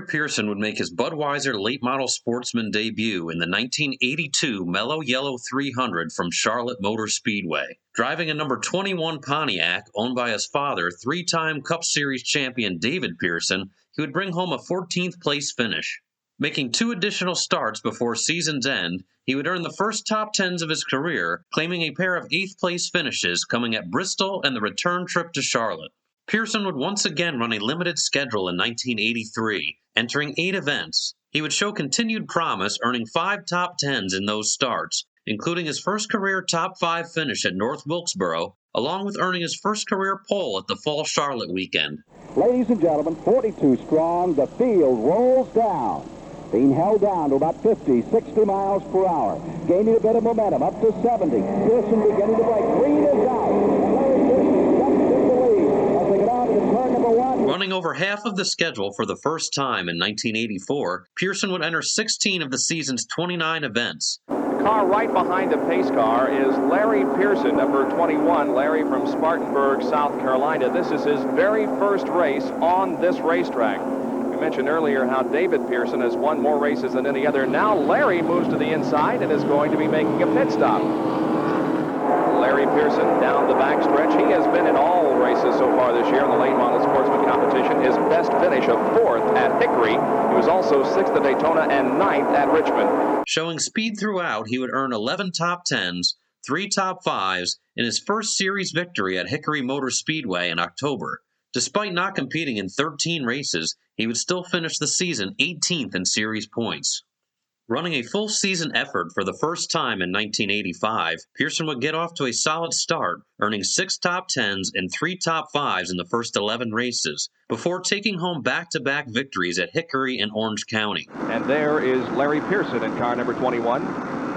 Larry Pearson would make his Budweiser late model sportsman debut in the 1982 Mellow Yellow 300 from Charlotte Motor Speedway. Driving a number 21 Pontiac owned by his father, three-time Cup Series champion David Pearson, he would bring home a 14th place finish. Making 2 additional starts before season's end, he would earn the first top 10s of his career, claiming a pair of 8th place finishes coming at Bristol and the return trip to Charlotte. Pearson would once again run a limited schedule in 1983, entering 8 events. He would show continued promise, earning 5 top 10s in those starts, including his first career top 5 finish at North Wilkesboro, along with earning his first career pole at the Fall Charlotte weekend. Ladies and gentlemen, 42 strong, the field rolls down. Being held down to about 50, 60 miles per hour. Gaining a bit of momentum, up to 70. Pearson beginning to break. Green is out. And Larry Pearson jumps in the lead as they get on to turn number 1. Running over half of the schedule for the first time in 1984, Pearson would enter 16 of the season's 29 events. The car right behind the pace car is Larry Pearson, number 21. Larry from Spartanburg, South Carolina. This is his very first race on this racetrack. We mentioned earlier how David Pearson has won more races than any other. Now Larry moves to the inside and is going to be making a pit stop. Larry Pearson down the backstretch. He has been in all races so far this year in the late model sportsman competition. His best finish of 4th at Hickory. He was also 6th at Daytona and 9th at Richmond. Showing speed throughout, he would earn 11 top 10s, 3 top 5s, in his first series victory at Hickory Motor Speedway in October. Despite not competing in 13 races, he would still finish the season 18th in series points. Running a full season effort for the first time in 1985, Pearson would get off to a solid start, earning 6 top 10s and 3 top 5s in the first 11 races, before taking home back-to-back victories at Hickory and Orange County. And there is Larry Pearson in car number 21.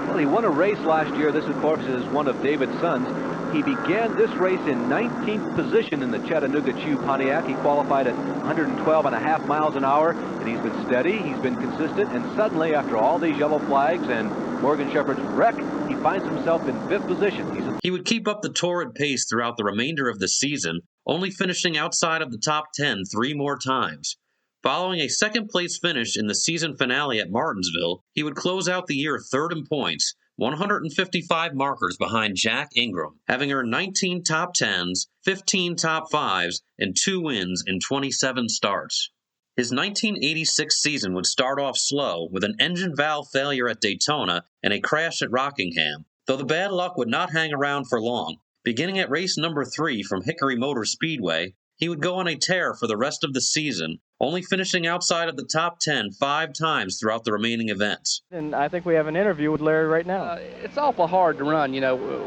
Well, he won a race last year. This, of course, is one of David's sons. He began this race in 19th position in the Chattanooga Chew Pontiac. He qualified at 112.5 miles an hour, and he's been steady, he's been consistent, and suddenly, after all these yellow flags and Morgan Shepherd's wreck, he finds himself in 5th position. He would keep up the torrid pace throughout the remainder of the season, only finishing outside of the top 10 3 more times. Following a second-place finish in the season finale at Martinsville, he would close out the year 3rd in points, 155 markers behind Jack Ingram, having earned 19 top 10s, 15 top 5s, and 2 wins in 27 starts. His 1986 season would start off slow with an engine valve failure at Daytona and a crash at Rockingham, though the bad luck would not hang around for long. Beginning at race number 3 from Hickory Motor Speedway, he would go on a tear for the rest of the season, only finishing outside of the top 10 5 times throughout the remaining events. And I think we have an interview with Larry right now. It's awful hard to run,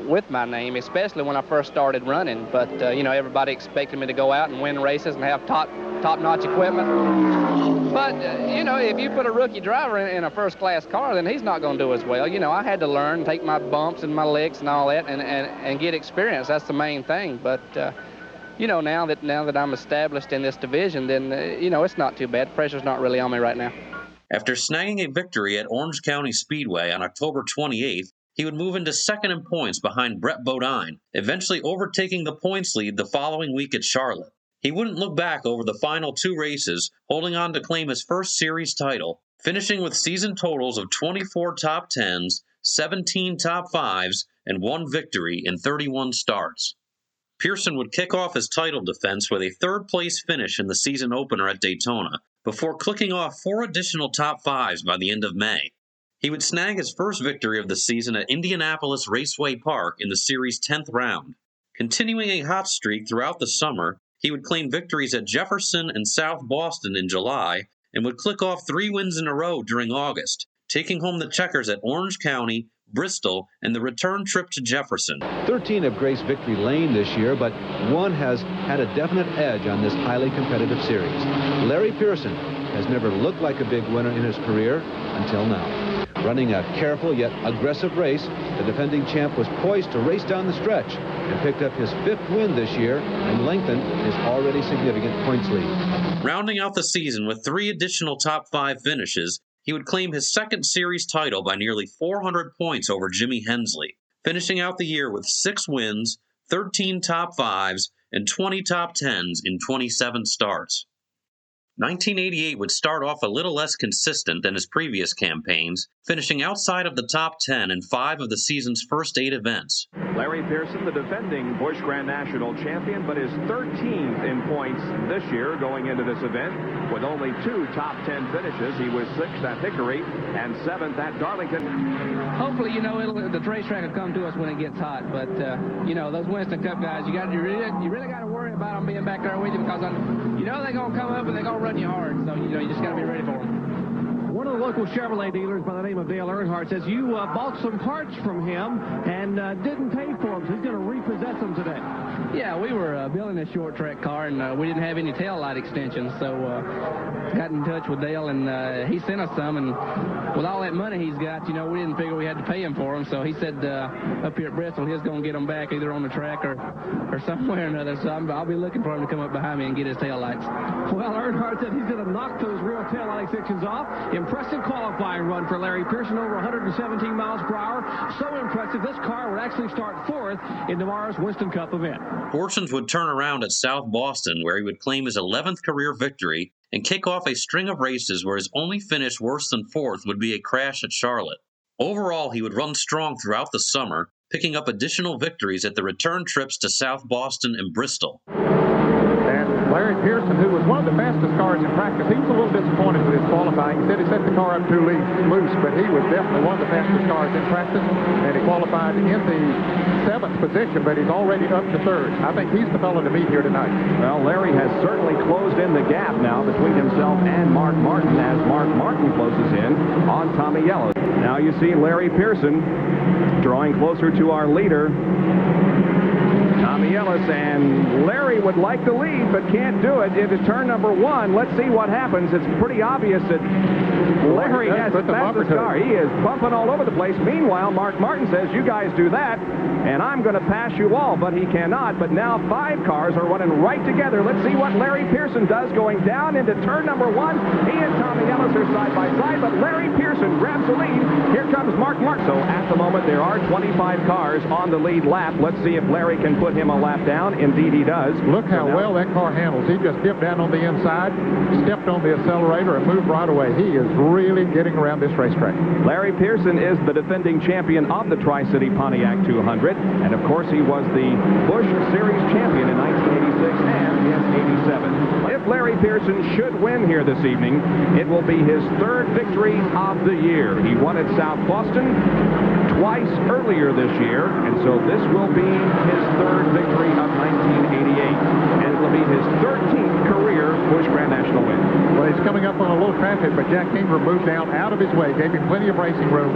with my name, especially when I first started running. But, everybody expected me to go out and win races and have top-notch equipment. But, if you put a rookie driver in a first-class car, then he's not going to do as well. I had to learn, take my bumps and my licks and all that and get experience. That's the main thing. But, now that I'm established in this division, then, it's not too bad. Pressure's not really on me right now. After snagging a victory at Orange County Speedway on October 28th, he would move into 2nd in points behind Brett Bodine, eventually overtaking the points lead the following week at Charlotte. He wouldn't look back over the final 2 races, holding on to claim his first series title, finishing with season totals of 24 top 10s, 17 top 5s, and 1 victory in 31 starts. Pearson would kick off his title defense with a 3rd-place finish in the season opener at Daytona, before clicking off 4 additional top 5s by the end of May. He would snag his first victory of the season at Indianapolis Raceway Park in the series' 10th round. Continuing a hot streak throughout the summer, he would claim victories at Jefferson and South Boston in July, and would click off 3 wins in a row during August, taking home the checkers at Orange County, Bristol, and the return trip to Jefferson. 13 have graced victory lane this year, but 1 has had a definite edge on this highly competitive series. Larry Pearson has never looked like a big winner in his career until now. Running a careful yet aggressive race, the defending champ was poised to race down the stretch and picked up his 5th win this year and lengthened his already significant points lead. Rounding out the season with 3 additional top 5 finishes, he would claim his 2nd series title by nearly 400 points over Jimmy Hensley, finishing out the year with 6 wins, 13 top 5s, and 20 top 10s in 27 starts. 1988 would start off a little less consistent than his previous campaigns, finishing outside of the top 10 in 5 of the season's first 8 events. Larry Pearson, the defending Busch Grand National champion, but is 13th in points this year going into this event with only 2 top 10 finishes. He was 6th at Hickory and 7th at Darlington. Hopefully, the racetrack will come to us when it gets hot. But, those Winston Cup guys, you really got to worry about them being back there with you because, they're going to come up and they're going to run you hard. So, you just got to be ready for them. One of the local Chevrolet dealers by the name of Dale Earnhardt says you bought some parts from him and didn't pay for them, so he's going to repossess them today. Yeah, we were building a short track car, and we didn't have any tail light extensions, so got in touch with Dale, and he sent us some, and with all that money he's got, we didn't figure we had to pay him for them, so he said up here at Bristol, he's going to get them back either on the track or somewhere or another, so I'll be looking for him to come up behind me and get his tail lights. Well, Earnhardt said he's going to knock those real tail light extensions off. Impressive qualifying run for Larry Pearson, over 117 miles per hour. So impressive, this car would actually start 4th in tomorrow's Winston Cup event. Fortunes would turn around at South Boston, where he would claim his 11th career victory and kick off a string of races where his only finish worse than 4th would be a crash at Charlotte. Overall, he would run strong throughout the summer, picking up additional victories at the return trips to South Boston and Bristol. Larry Pearson, who was one of the fastest cars in practice, he was a little disappointed with his qualifying. He said he set the car up too loose, but he was definitely one of the fastest cars in practice, and he qualified in the 7th position, but he's already up to 3rd. I think he's the fellow to beat here tonight. Well, Larry has certainly closed in the gap now between himself and Mark Martin as Mark Martin closes in on Tommy Yellow. Now you see Larry Pearson drawing closer to our leader, Tommy Ellis, and Larry would like to lead but can't do it into turn number 1. Let's see what happens. It's pretty obvious that Larry has the fastest car. He is bumping all over the place. Meanwhile, Mark Martin says, you guys do that, and I'm going to pass you all, but he cannot. But now 5 cars are running right together. Let's see what Larry Pearson does going down into turn number 1. He and Tommy Ellis are side by side, but Larry Pearson grabs the lead. Here comes Mark Martin. So at the moment, there are 25 cars on the lead lap. Let's see if Larry can put him a lap down. Indeed, he does. Look how well that car handles. He just dipped down on the inside, stepped on the accelerator, and moved right away. He is really getting around this racetrack. Larry Pearson is the defending champion of the Tri-City Pontiac 200, and of course he was the Busch Series champion in 1986 and in 87. If Larry Pearson should win here this evening, it will be his 3rd victory of the year. He won at South Boston twice earlier this year, and so this will be his 3rd victory of 1988, and it will be his 13th career Busch Grand National win. Well, he's coming up on a little traffic, but Jack Ingram moved down out of his way, gave him plenty of racing room.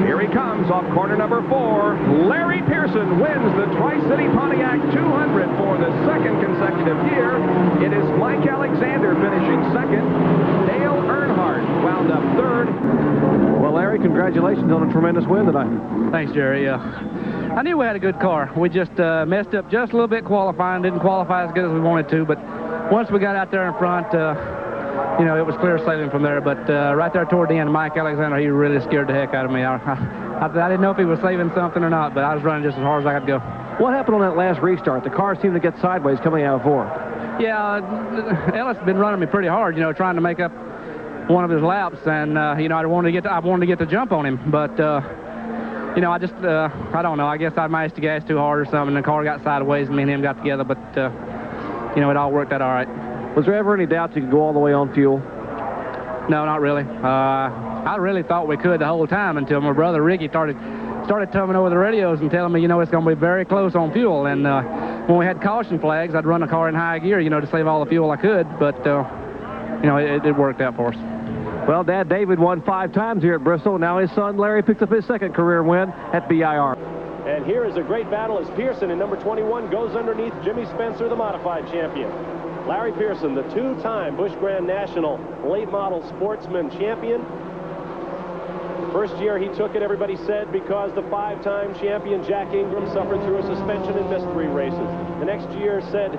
Here he comes off corner number 4. Larry Pearson wins the Tri-City Pontiac 200 for the 2nd consecutive year. It is Mike Alexander finishing 2nd. Dale Earnhardt wound up 3rd. Well, Larry, congratulations on a tremendous win tonight. Thanks, Jerry. I knew we had a good car. We just messed up just a little bit qualifying. Didn't qualify as good as we wanted to, but once we got out there in front, it was clear sailing from there. But right there toward the end, Mike Alexander, he really scared the heck out of me. I didn't know if he was saving something or not, but I was running just as hard as I could go. What happened on that last restart? The car seemed to get sideways coming out of 4. Yeah, Ellis has been running me pretty hard, trying to make up one of his laps, and I wanted to get the jump on him, but I don't know. I guess I mashed the gas too hard or something. The car got sideways, and me and him got together, but it all worked out all right. Was there ever any doubt you could go all the way on fuel? No, not really. I really thought we could the whole time until my brother Ricky started telling me over the radios and telling me, it's going to be very close on fuel. And when we had caution flags, I'd run the car in high gear, to save all the fuel I could. But, it worked out for us. Well, Dad David won 5 times here at Bristol. Now his son Larry picked up his 2nd career win at BIR. And here is a great battle as Pearson in number 21 goes underneath Jimmy Spencer, the modified champion. Larry Pearson, the 2-time Busch Grand National late model sportsman champion. The first year he took it, everybody said, because the 5-time champion Jack Ingram suffered through a suspension and missed 3 races. The next year said,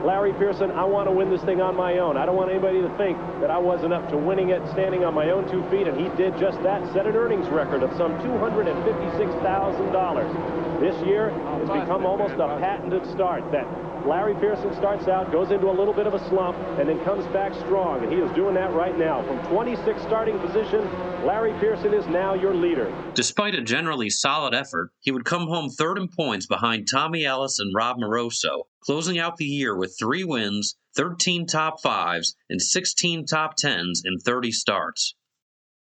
Larry Pearson, I want to win this thing on my own. I don't want anybody to think that I wasn't up to winning it standing on my own 2 feet, and he did just that, set an earnings record of some $256,000. This year, it's become almost a patented start that Larry Pearson starts out, goes into a little bit of a slump, and then comes back strong, and he is doing that right now. From 26th starting position, Larry Pearson is now your leader. Despite a generally solid effort, he would come home third in points behind Tommy Ellis and Rob Moroso, closing out the year with 3 wins, 13 top 5s, and 16 top 10s in 30 starts.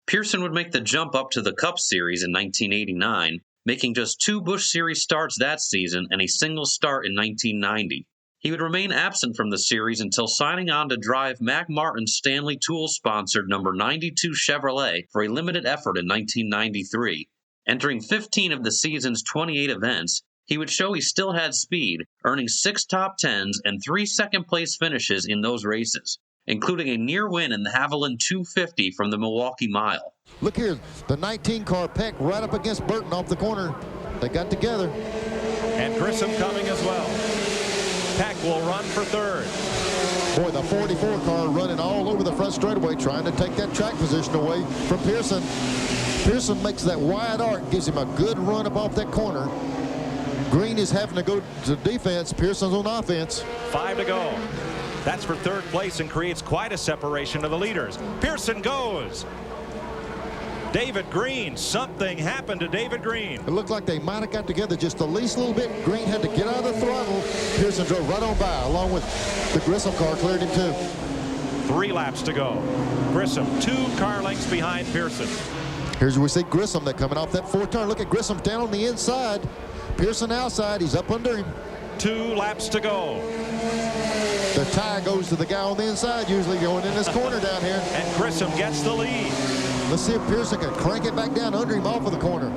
Pearson would make the jump up to the Cup Series in 1989, making just 2 Busch Series starts that season and a single start in 1990. He would remain absent from the series until signing on to drive Mac Martin's Stanley Tools-sponsored number 92 Chevrolet for a limited effort in 1993. Entering 15 of the season's 28 events, he would show he still had speed, earning 6 top 10s and 3 second-place finishes in those races, including a near win in the Haviland 250 from the Milwaukee Mile. Look here, the 19 car Peck right up against Burton off the corner. They got together. And Grissom coming as well. Peck will run for third. Boy, the 44 car running all over the front straightaway, trying to take that track position away from Pearson. Pearson makes that wide arc, gives him a good run up off that corner. Green is having to go to defense. Pearson's on offense. 5 to go. That's for third place and creates quite a separation of the leaders. Pearson goes. David Green, something happened to David Green. It looked like they might have got together just the least little bit. Green had to get out of the throttle. Pearson drove right on by, along with the Grissom car, cleared him too. 3 laps to go. Grissom 2 car lengths behind Pearson. Here's where we see Grissom that coming off that 4th turn. Look at Grissom down on the inside. Pearson outside. He's up under him. 2 laps to go. The tie goes to the guy on the inside, usually going in this corner down here. And Grissom gets the lead. Let's see if Pearson can crank it back down under him off of the corner.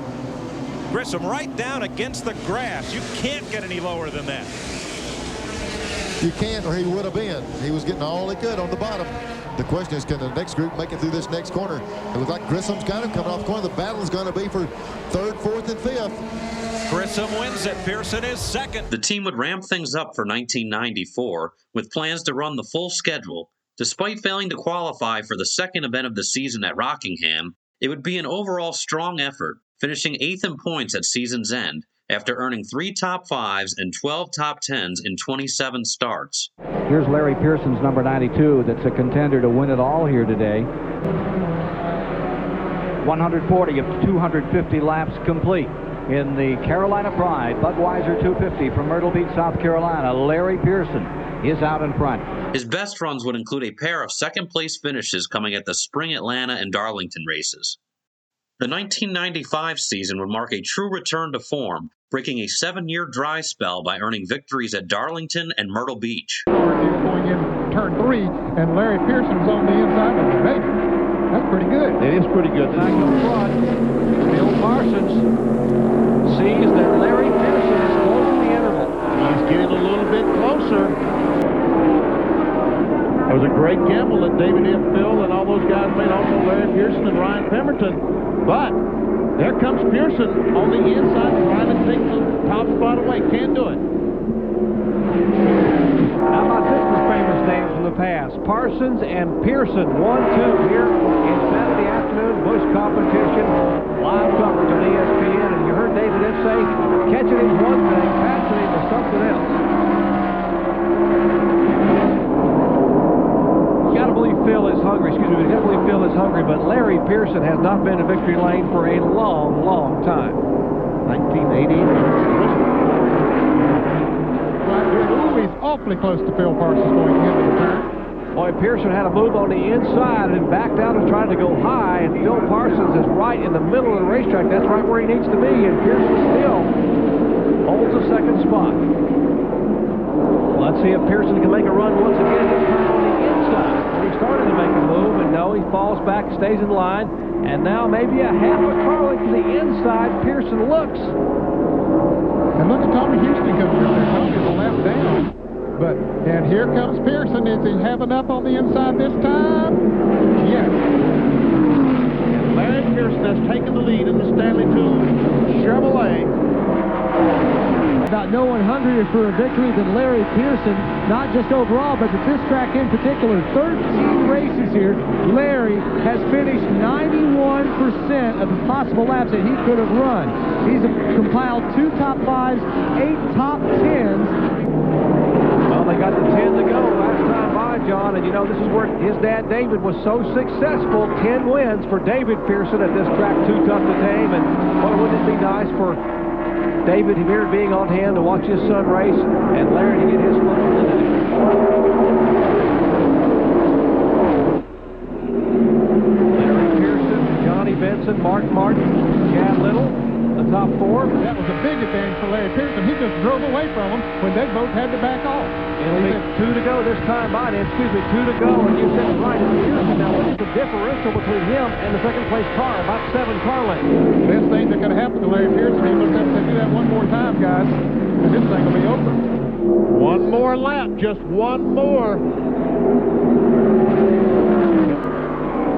Grissom right down against the grass. You can't get any lower than that. You can't, or he would have been. He was getting all he could on the bottom. The question is, can the next group make it through this next corner? It looks like Grissom's got him coming off the corner. The battle is going to be for 3rd, 4th, and 5th. Grissom wins it. Pearson is 2nd. The team would ramp things up for 1994 with plans to run the full schedule. Despite failing to qualify for the 2nd event of the season at Rockingham, it would be an overall strong effort, finishing 8th in points at season's end after earning 3 top 5s and 12 top 10s in 27 starts. Here's Larry Pearson's number 92 that's a contender to win it all here today. 140 of 250 laps complete. In the Carolina Pride Budweiser 250 from Myrtle Beach, South Carolina, Larry Pearson is out in front. His best runs would include a pair of second-place finishes coming at the Spring Atlanta and Darlington races. The 1995 season would mark a true return to form, breaking a 7-year dry spell by earning victories at Darlington and Myrtle Beach. Going in turn 3, and Larry Pearson's on the inside of the baby. That's pretty good. It is pretty good. Back up front, Bill Parsons sees that Larry Pearson is closing the interval. He's getting a little bit closer. It was a great gamble that David F. Phil and all those guys made, also Larry Pearson and Ryan Pemberton. But there comes Pearson on the inside trying to take the top spot away. Can't do it. How about this for famous names from the past? Parsons and Pearson, 1-2 here in Saturday afternoon Busch competition. Live coverage on ESPN. And you heard David F. say, catching him one thing, passing him is something else. You got to believe Phil is hungry. Excuse me, definitely Phil is hungry, but Larry Pearson has not been in victory lane for a long, long time. 1980. He's awfully close to Phil Parsons going into the turn. Boy, Pearson had a move on the inside and backed out and tried to go high, and Phil Parsons is right in the middle of the racetrack. That's right where he needs to be, and Pearson still holds a 2nd spot. Let's see if Pearson can make a run once again, this time on the inside. He started to make a move, and no, he falls back, stays in line, and now maybe a half a car length to the inside. Pearson looks. And look at Tommy Houston coming through there. Tommy's a lap down. And here comes Pearson. Is he have enough on the inside this time? Yes. And Larry Pearson has taken the lead in the Stanley Tools Chevrolet. About no one hungrier for a victory than Larry Pearson, not just overall, but at this track in particular. 13 races here. Larry has finished 91% of the possible laps that he could have run. He's compiled 2 top 5s, 8 top 10s. got the 10 to go last time by, John, and you know, this is where his dad David was so successful. 10 wins for David Pearson at this track, too tough to tame, and boy, wouldn't it be nice for David here being on hand to watch his son race and Larry to get his foot on the neck. Larry Pearson, Johnny Benson, Mark Martin, Chad Little, the top four. That was a big advantage for Larry Pearson. He just drove away from them when they both had to back off. It'll be 2 to go this time by, and 2 to go, and you said it right, it's Pearson. Now, what is the differential between him and the second place car? About 7 car lengths. Best thing that could have happened to Larry Pearson, he looked up and said, do that one more time, guys, and this thing will be over. One more lap, just one more.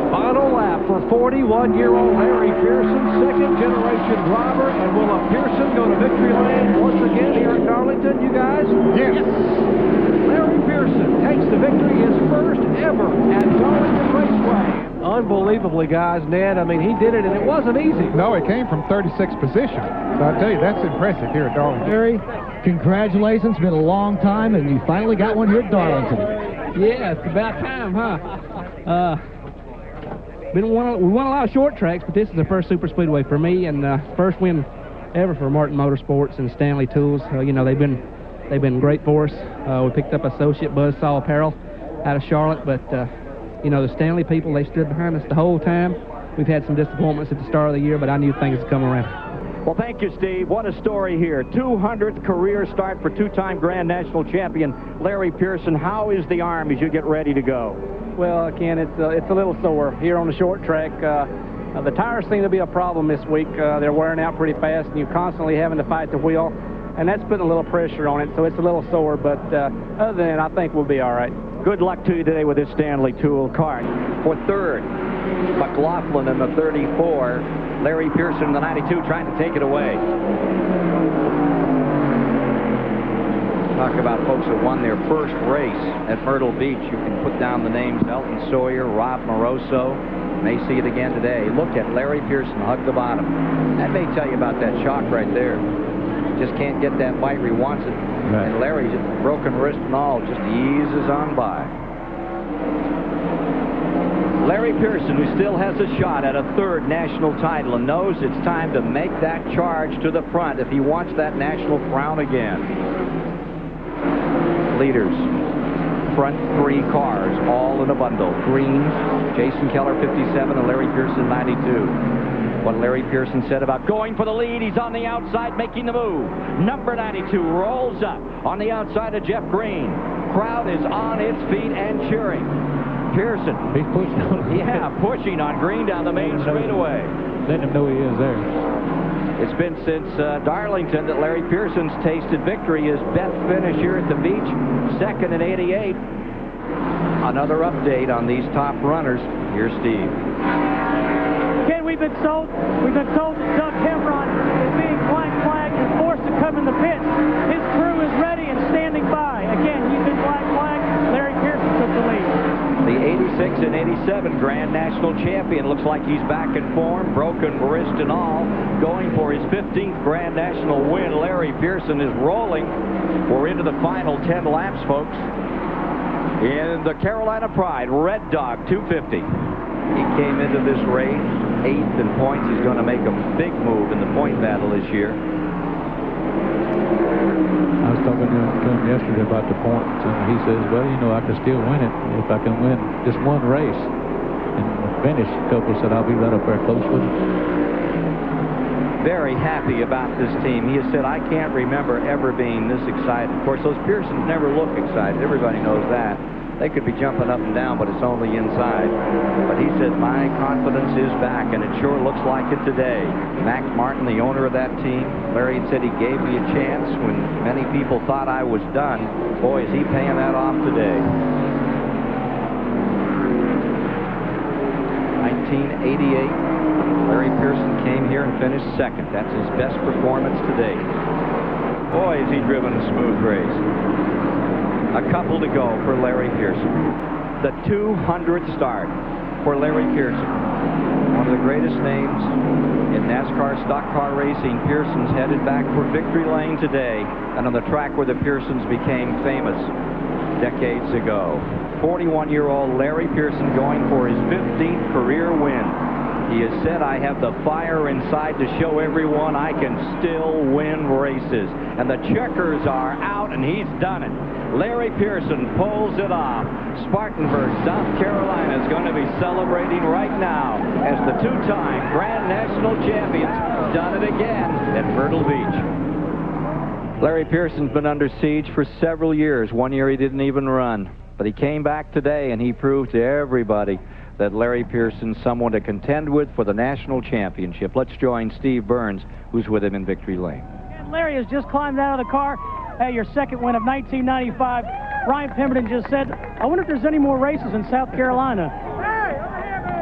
Final lap for 41-year-old Larry Pearson, second-generation driver, and will a Pearson go to victory lane once again here at Darlington, you guys? Yes. Larry Pearson takes the victory, his first ever at Darlington Raceway. Unbelievably, guys, Ned, I mean, he did it, and it wasn't easy. No, it came from 36th position. So I tell you, that's impressive here at Darlington. Larry, congratulations. It's been a long time, and you finally got one here at Darlington. Yeah, it's about time, huh? We won a lot of short tracks, but this is the first super speedway for me, and first win ever for Martin Motorsports and Stanley Tools. You know, they've been great for us. We picked up associate Buzzsaw Apparel out of Charlotte, but you know, the Stanley people, they stood behind us the whole time. We've had some disappointments at the start of the year, but I knew things would come around. Well, thank you, Steve. What a story here. 200th career start for two-time Grand National champion Larry Pearson. How is the arm as you get ready to go? Well, Ken, it's a little sore here on the short track. The tires seem to be a problem this week. They're wearing out pretty fast, and you're constantly having to fight the wheel, and that's putting a little pressure on it, so it's a little sore, but other than that, I think we'll be all right. Good luck to you today with this Stanley Tool car. For third, McLaughlin in the 34, Larry Pearson in the 92 trying to take it away. Talk about folks that won their first race at Myrtle Beach. You can put down the names Elton Sawyer, Rob Moroso. You may see it again today. Look at Larry Pearson hug the bottom. That may tell you about that shock right there. Just can't get that bite where he wants it. Right. And Larry, just broken wrist and all, just eases on by. Larry Pearson, who still has a shot at a third national title and knows it's time to make that charge to the front if he wants that national crown again. Leaders, front three cars, all in a bundle. Green, Jason Keller 57, and Larry Pearson 92. What Larry Pearson said about going for the lead, he's on the outside making the move. Number 92 rolls up on the outside of Jeff Green. Crowd is on its feet and cheering. Pearson. He's pushing on. Yeah, pushing on Green down the main straightaway. Letting him know he is there. It's been since Darlington that Larry Pearson's tasted victory. His best finish here at the beach, second in 88. Another update on these top runners. Here's Steve. Ken, we've been told that Doug Hemron is being black flagged and forced to come in the pits. His crew is ready and standing by. Again, you've been black flagged. Larry Pearson took the lead. The 86 and 87 Grand National champion looks like he's back in form, broken wrist and all, going for his 15th Grand National win. Larry Pearson is rolling. We're into the final 10 laps, folks. In the Carolina Pride, Red Dog 250. He came into this race 8th in points. He's going to make a big move in the point battle this year. I was talking to him yesterday about the points, and he says, well, you know, I can still win it if I can win just one race. And the finish, a couple said, I'll be right up there close with him. Very happy about this team. He has said, I can't remember ever being this excited. Of course, those Pearsons never look excited. Everybody knows that. They could be jumping up and down, but it's only inside. But he said, my confidence is back, and it sure looks like it today. Max Martin, the owner of that team, Larry said he gave me a chance when many people thought I was done. Boy, is he paying that off today. 1988, Larry Pearson came here and finished second. That's his best performance today. Boy, has he driven a smooth race. A couple to go for Larry Pearson. The 200th start for Larry Pearson. One of the greatest names in NASCAR stock car racing. Pearson's headed back for victory lane today and on the track where the Pearsons became famous. decades ago. 41-year-old Larry Pearson going for his 15th career win. He has said, I have the fire inside to show everyone I can still win races. And the checkers are out, and he's done it. Larry Pearson pulls it off. Spartanburg, South Carolina is going to be celebrating right now as the two-time Grand National champions done it again at Myrtle Beach. Larry Pearson's been under siege for several years. One year he didn't even run. But he came back today, and he proved to everybody that Larry Pearson's someone to contend with for the national championship. Let's join Steve Burns, who's with him in victory lane. And Larry has just climbed out of the car. Hey, your second win of 1995. Ryan Pemberton just said, I wonder if there's any more races in South Carolina.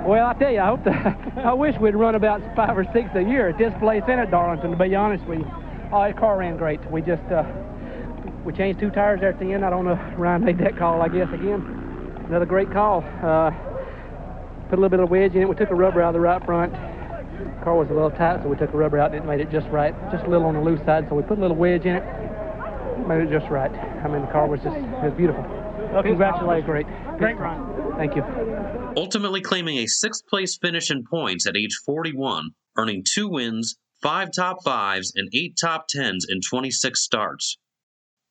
Well, I tell you, I wish we'd run about 5 or 6 a year at this place and at Darlington, to be honest with you. Oh, the car ran great. We just, we changed 2 tires there at the end. I don't know if Ryan made that call, I guess, again. Another great call. Put a little bit of wedge in it. We took a rubber out of the right front. The car was a little tight, so we took a rubber out and it made it just right. Just a little on the loose side, so we put a little wedge in it. Made it just right. I mean, the car was just, it was beautiful. Well, congratulations. Great. Great run. Thank you. Ultimately claiming a 6th place finish in points at age 41, earning 2 wins, 5 top 5s, and 8 top 10s in 26 starts.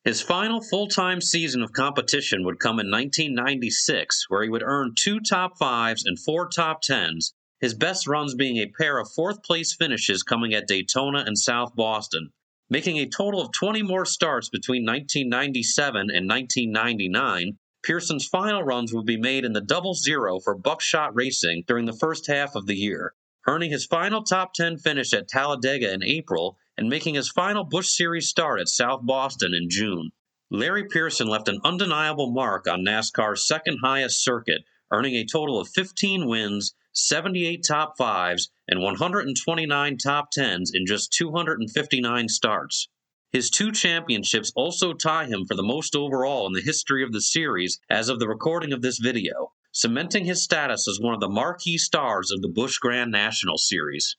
His final full-time season of competition would come in 1996, where he would earn 2 top 5s and 4 top 10s, his best runs being a pair of 4th-place finishes coming at Daytona and South Boston. Making a total of 20 more starts between 1997 and 1999, Pearson's final runs would be made in the double zero for Buckshot Racing during the first half of the year, earning his final top 10 finish at Talladega in April and making his final Busch Series start at South Boston in June. Larry Pearson left an undeniable mark on NASCAR's second highest circuit, earning a total of 15 wins, 78 top 5s, and 129 top 10s in just 259 starts. His 2 championships also tie him for the most overall in the history of the series as of the recording of this video, cementing his status as one of the marquee stars of the Busch Grand National Series.